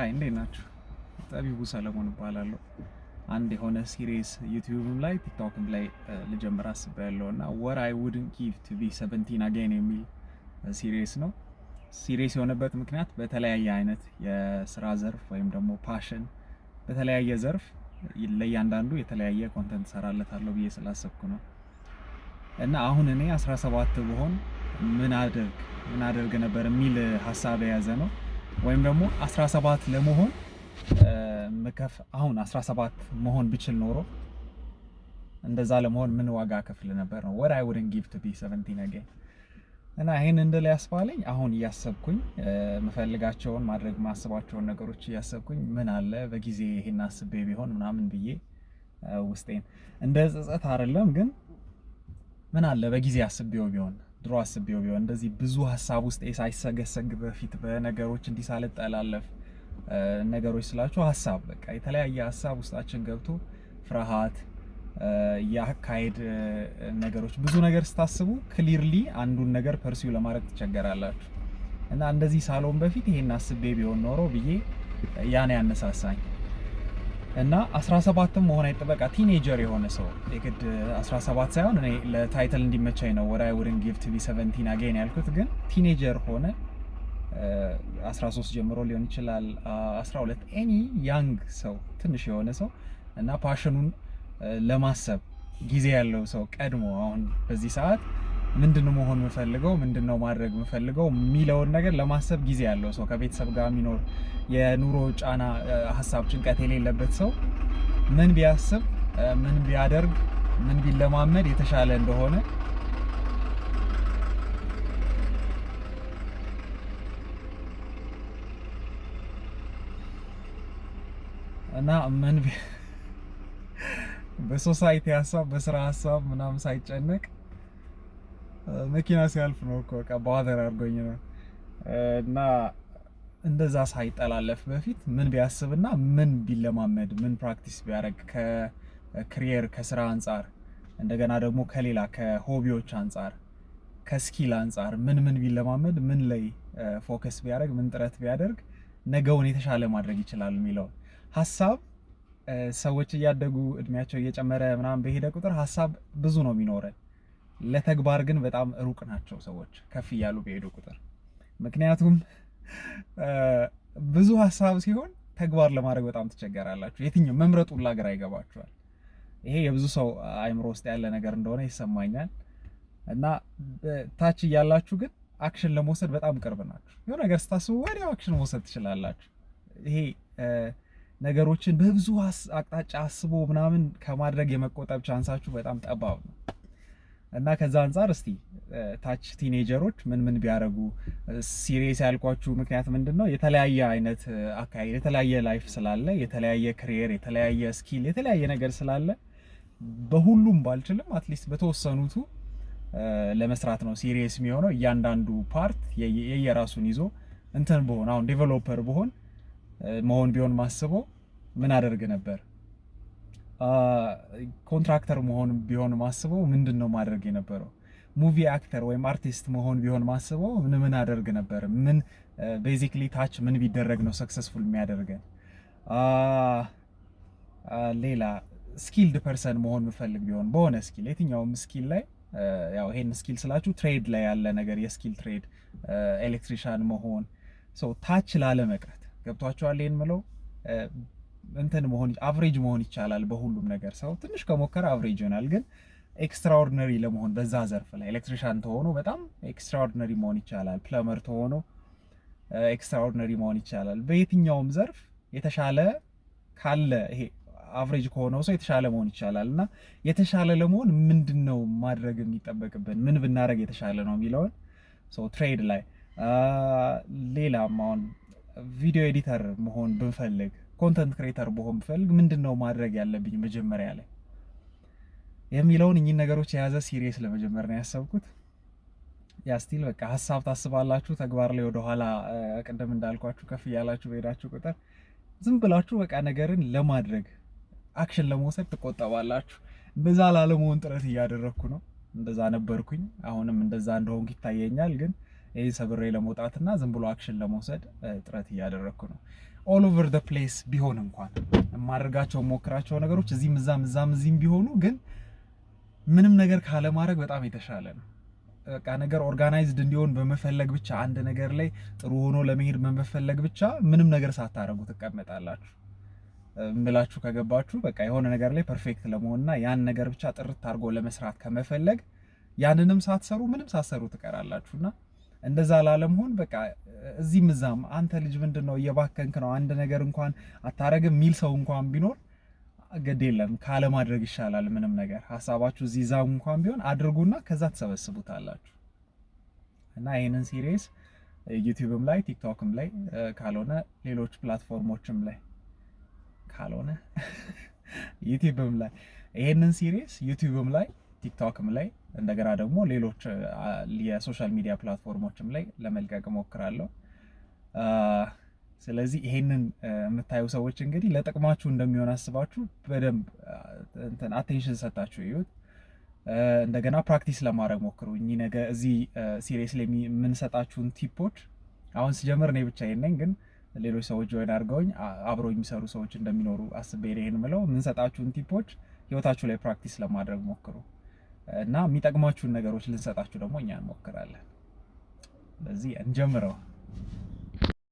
አይ እንዴት ናችሁ? ጠቢቡ ሰለሞን እባላለሁ። አንድ የሆነ ሲሪየስ ዩቲዩብም ላይ ቲክቶክም ላይ ልጀምር አስቤያለሁ እና what I wouldn't give to be 17 again የሚል ሲሪየስ ነው። ሲሪየስ የሆነበት ምክንያት በተለያየ አይነት የስራ ዘርፍ ወይም ደግሞ ፓሽን በተለያየ ዘርፍ ለእያንዳንዱ የተለያየ ኮንተንት ሰራለታለሁ ብዬ ስላሰብኩ ነው። እና አሁን እኔ 17 ብሆን ምን አደርግ ነበር የሚል ሀሳብ የያዘ ነው። ወይም ደግሞ 17 ለመሆን አሁን 17 መሆን ብችል ኖሮ እንደዛ ለመሆን ምን ዋጋ ከፍል ነበር ነው what I wouldn't give to be 17 again። እና ይሄን እንደለ ያስባለኝ አሁን እያሰብኩኝ መፈልጋቸውን ማድረግ ማስባቸውን ነገሮች እያሰብኩኝ ምን አለ በጊዜ ይሄን አስቤ ቢሆን ምናምን ብዬ ውስጤን እንደ ጸጸት አይደለም ግን ምን አለ በጊዜ አስቤው ቢሆን ድሮ አስቤው ቢሆን እንደዚህ ብዙ ሀሳብ ውስጥ ሳይሰገሰግ በፊት በነገሮች እንዲሳልጠላለፍ ነገሮች ስላችሁ ሀሳብ በቃ የተለያየ ሀሳብ ውስጣችን ገብቶ ፍርሃት ያካሄድ ነገሮች ብዙ ነገር ስታስቡ ክሊርሊ አንዱን ነገር ፐርሲው ለማድረግ ትቸገራላችሁ። እና እንደዚህ ሳሎን በፊት ይሄን አስቤ ቢሆን ኖሮ ብዬ ያን ያነሳሳኝ እና 17ም መሆን አይጠበቃ ቲኔጀር የሆነ ሰው የግድ 17 ሳይሆን እኔ ለታይትል እንዲመቻኝ ነው what I wouldn't give to be 17 again ያልኩት። ግን ቲኔጀር ሆነ 13 ጀምሮ ሊሆን ይችላል 12 ኤኒ ያንግ ሰው ትንሽ የሆነ ሰው እና ፓሽኑን ለማሰብ ጊዜ ያለው ሰው ቀድሞ አሁን በዚህ ሰዓት ምንድነው መሆን የምፈልገው ምንድነው ማድረግ የምፈልገው የሚለውን ነገር ለማሰብ ጊዜ ያለው ሰው ከቤተሰብ ጋር የሚኖር የኑሮ ጫና ሀሳብ ጭንቀት የሌለበት ሰው ምን ቢያስብ ምን ቢያደርግ ምን ቢለማመድ የተሻለ እንደሆነ እና ምን በሶሳይቲ ሀሳብ በስራ ሀሳብ ምናምን ሳይጨነቅ መኪና ሲያልፍ ነው እኮ በቃ ባደር አድርጎኝ ነው እና እንደዛ ሳይጠላለፍ በፊት ምን ቢያስብና ምን ቢለማመድ ምን ፕራክቲስ ቢያደርግ ከክሪየር ከስራ አንፃር እንደገና ደግሞ ከሌላ ከሆቢዎች አንፃር ከስኪል አንፃር ምን ቢለማመድ ምን ላይ ፎከስ ቢያደርግ ምን ጥረት ቢያደርግ ነገውን የተሻለ ማድረግ ይችላል የሚለው ሀሳብ ሰዎች እያደጉ እድሜያቸው እየጨመረ ምናምን በሄደ ቁጥር ሀሳብ ብዙ ነው የሚኖረን። ለተግባር ግን በጣም ሩቅ ናቸው ሰዎች ከፍ እያሉ በሄዱ ቁጥር። ምክንያቱም ብዙ ሀሳብ ሲሆን ተግባር ለማድረግ በጣም ትቸገራላችሁ። የትኛው መምረጡ ላገር አይገባችኋል። ይሄ የብዙ ሰው አይምሮ ውስጥ ያለ ነገር እንደሆነ ይሰማኛል። እና ታች እያላችሁ ግን አክሽን ለመውሰድ በጣም ቅርብ ናችሁ። የሆነ ነገር ስታስቡ ወዲያው አክሽን መውሰድ ትችላላችሁ። ይሄ ነገሮችን በብዙ አቅጣጫ አስቦ ምናምን ከማድረግ የመቆጠብ ቻንሳችሁ በጣም ጠባብ ነው። እና ከዛ አንፃር እስቲ ታች ቲኔጀሮች ምን ቢያረጉ ሲሪየስ ያልኳችሁ ምክንያት ምንድነው? የተለያየ አይነት አካሄድ የተለያየ ላይፍ ስላለ የተለያየ ክሪየር የተለያየ ስኪል የተለያየ ነገር ስላለ በሁሉም ባልችልም አትሊስት በተወሰኑቱ ለመስራት ነው ሲሪየስ የሚሆነው። እያንዳንዱ ፓርት የየራሱን ይዞ እንትን በሆነ አሁን ዴቨሎፐር በሆን መሆን ቢሆን ማስበው ምን አደርግ ነበር? ኮንትራክተር መሆን ቢሆን ማስበው ምንድነው ማድረግ የነበረው? ሙቪ አክተር ወይም አርቲስት መሆን ቢሆን ማስበው ምን አደርግ ነበር? ምን ቤዚክሊ ታች ምን ቢደረግ ነው ሰክሰስፉል የሚያደርገን? ሌላ ስኪልድ ፐርሰን መሆን ምፈልግ ቢሆን በሆነ ስኪል የትኛውም ስኪል ላይ ያው ይሄን ስኪል ስላችሁ ትሬድ ላይ ያለ ነገር የስኪል ትሬድ ኤሌክትሪሻን መሆን ታች ላለ መቅረት ገብቷቸዋል። ይሄን ምለው እንትን መሆን አቨሬጅ መሆን ይቻላል በሁሉም ነገር። ሰው ትንሽ ከሞከረ አቨሬጅ ይሆናል። ግን ኤክስትራኦርዲነሪ ለመሆን በዛ ዘርፍ ላይ ኤሌክትሪሻን ተሆኖ በጣም ኤክስትራኦርዲነሪ መሆን ይቻላል። ፕለመር ተሆኖ ኤክስትራኦርዲነሪ መሆን ይቻላል። በየትኛውም ዘርፍ የተሻለ ካለ ይሄ አቨሬጅ ከሆነው ሰው የተሻለ መሆን ይቻላል። እና የተሻለ ለመሆን ምንድነው ማድረግ የሚጠበቅብን ምን ብናደርግ የተሻለ ነው የሚለውን ትሬድ ላይ ሌላም አሁን ቪዲዮ ኤዲተር መሆን ብፈልግ ኮንተንት ክሬተር መሆን ብፈልግ ምንድነው ማድረግ ያለብኝ መጀመሪያ ላይ የሚለውን እኚህ ነገሮች የያዘ ሲሪየስ ለመጀመር ነው ያሰብኩት። ያ ስቲል በቃ ሀሳብ ታስባላችሁ ተግባር ላይ ወደ ኋላ ቀደም እንዳልኳችሁ ከፍ ያላችሁ በሄዳችሁ ቁጥር ዝም ብላችሁ በቃ ነገርን ለማድረግ አክሽን ለመውሰድ ትቆጠባላችሁ። እንደዛ ላለመሆን ጥረት እያደረኩ ነው። እንደዛ ነበርኩኝ አሁንም እንደዛ እንደሆንኩ ይታየኛል። ግን ይሄ ሰብሬ ለመውጣትና ዝም ብሎ አክሽን ለመውሰድ ጥረት እያደረኩ ነው። ኦል ኦቨር ዘ ፕሌስ ቢሆን እንኳን የማደርጋቸው ሞክራቸው ነገሮች እዚህም እዚህም ቢሆኑ ግን ምንም ነገር ካለማድረግ በጣም የተሻለ ነው። በቃ ነገር ኦርጋናይዝድ እንዲሆን በመፈለግ ብቻ አንድ ነገር ላይ ጥሩ ሆኖ ለመሄድ በመፈለግ ብቻ ምንም ነገር ሳታረጉ ትቀመጣላችሁ። ምላችሁ ከገባችሁ በቃ የሆነ ነገር ላይ ፐርፌክት ለመሆንና ያን ነገር ብቻ ጥርት አድርጎ ለመስራት ከመፈለግ ያንንም ሳትሰሩ ምንም ሳትሰሩ ትቀራላችሁና እንደዛ ላለመሆን በቃ እዚህም እዛም አንተ ልጅ ምንድነው እየባከንክ ነው አንድ ነገር እንኳን አታረግም ሚል ሰው እንኳን ቢኖር ግድ የለም ካለ ማድረግ ይሻላል። ምንም ነገር ሐሳባችሁ እዚህ ዛው እንኳን ቢሆን አድርጉና ከዛ ተሰበስቡታላችሁ። እና ይሄንን ሲሪየስ ዩቲዩብም ላይ ቲክቶክም ላይ ካልሆነ ሌሎች ፕላትፎርሞችም ላይ ካልሆነ ዩቲዩብም ላይ ይሄንን ሲሪየስ ዩቲዩብም ላይ ቲክቶክም ላይ እንደገና ደግሞ ሌሎች የሶሻል ሚዲያ ፕላትፎርሞችም ላይ ለመልቀቅ እሞክራለሁ። ስለዚህ ይሄንን የምታዩ ሰዎች እንግዲህ ለጥቅማችሁ እንደሚሆን አስባችሁ በደንብ አቴንሽን ሰጣችሁ ይዩት። እንደገና ፕራክቲስ ለማድረግ ሞክሩ። እኚህ ነገር እዚህ ሲሪየስ ላይ የምንሰጣችሁን ቲፖች አሁን ሲጀምር እኔ ብቻዬን ነኝ፣ ግን ሌሎች ሰዎች ጆይን አድርገውኝ አብረው የሚሰሩ ሰዎች እንደሚኖሩ አስቤ ይሄን ምለው የምንሰጣችሁን ቲፖች ህይወታችሁ ላይ ፕራክቲስ ለማድረግ ሞክሩ እና የሚጠቅማችሁን ነገሮች ልንሰጣችሁ ደግሞ እኛ እንሞክራለን። ስለዚህ እንጀምረው።